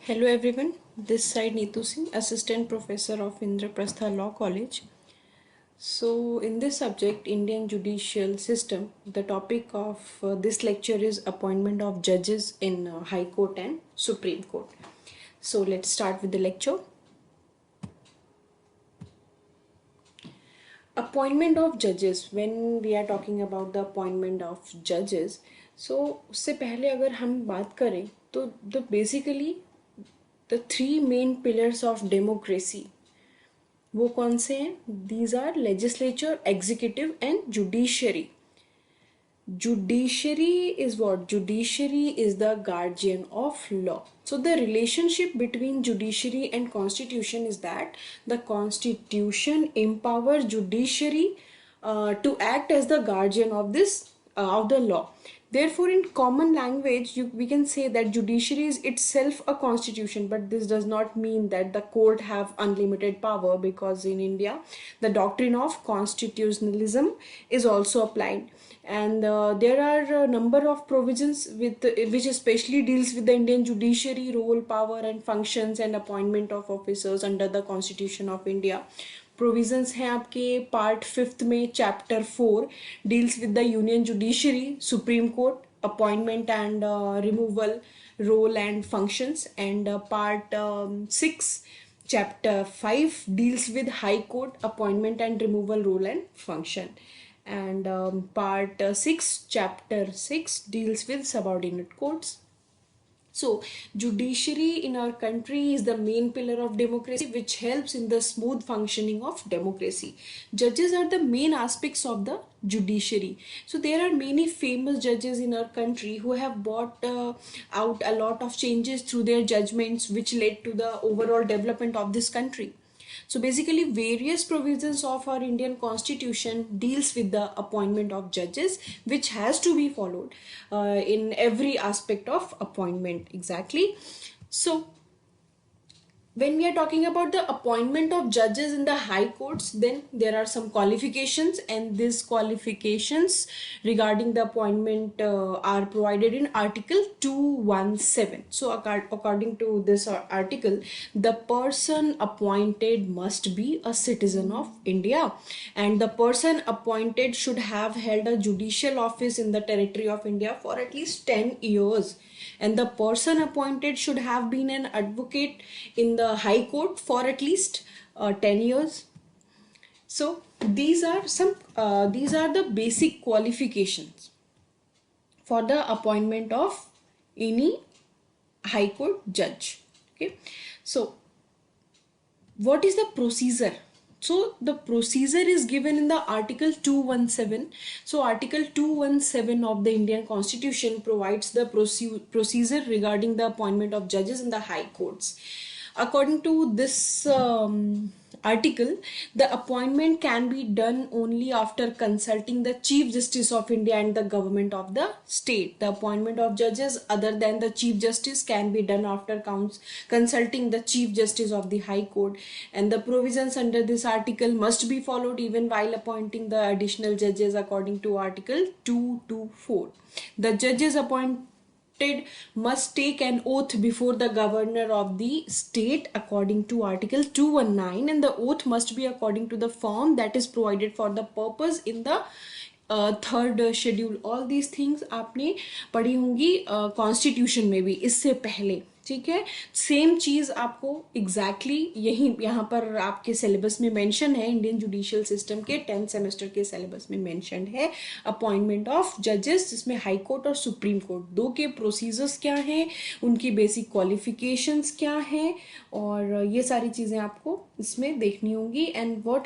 Hello everyone, this side Neetu Singh, Assistant Professor of Indraprastha Law College. So, in this subject, Indian Judicial System, the topic of this lecture is appointment of judges in High Court and Supreme Court. So, let's start with the lecture. Appointment of judges, when we are talking about the appointment of judges, so उससे पहले अगर हम बात करें तो basically the three main pillars of democracy वो कौन से हैं? These are legislature, executive and judiciary. Judiciary is what? Judiciary is the guardian of law. So the relationship between judiciary and constitution is that the constitution empowers judiciary to act as the guardian of this of the law. Therefore, in common language, we can say that judiciary is itself a constitution, but this does not mean that the court have unlimited power, because in India, the doctrine of constitutionalism is also applied. And there are a number of provisions which especially deals with the Indian judiciary role, power and functions and appointment of officers under the Constitution of India. Provisions हैं आपके part 5 में chapter 4 deals with the union judiciary, supreme court, appointment and removal, role and functions, and part 6 chapter 5 deals with high court, appointment and removal, role and function, and part 6 chapter 6 deals with subordinate courts. So, judiciary in our country is the main pillar of democracy, which helps in the smooth functioning of democracy. Judges are the main aspects of the judiciary. So, there are many famous judges in our country who have brought out a lot of changes through their judgments, which led to the overall development of this country. So basically, various provisions of our Indian Constitution deals with the appointment of judges, which has to be followed in every aspect of appointment. Exactly. So when we are talking about the appointment of judges in the high courts, then there are some qualifications, and these qualifications regarding the appointment are provided in Article 217. So according to this article, the person appointed must be a citizen of India, and the person appointed should have held a judicial office in the territory of India for at least 10 years. And the person appointed should have been an advocate in the high court for at least 10 years. So these are the basic qualifications for the appointment of any high court judge. Okay, so what is the procedure? So the procedure is given in the Article 217. So Article 217 of the Indian Constitution provides the procedure regarding the appointment of judges in the high courts. According to this article, the appointment can be done only after consulting the Chief Justice of India and the government of the state. The appointment of judges other than the Chief Justice can be done after consulting the Chief Justice of the High Court, and the provisions under this article must be followed even while appointing the additional judges according to Article 224. The judges appointed must take an oath before the governor of the state according to Article 219, and the oath must be according to the form that is provided for the purpose in the third schedule. All these things आपने पढ़ी होंगी constitution में भी इससे पहले. ठीक है, same चीज आपको एग्जैक्टली यहाँ पर आपके सिलेबस में मेंशन है. इंडियन जुडिशियल सिस्टम के 10th सेमेस्टर के सिलेबस में मेंशन है अपॉइंटमेंट ऑफ जजेस, जिसमें हाई कोर्ट और सुप्रीम कोर्ट दो के प्रोसीजर्स क्या हैं, उनकी बेसिक क्वालिफिकेशंस क्या हैं, और ये सारी चीजें आपको इसमें देखनी होंगी. And what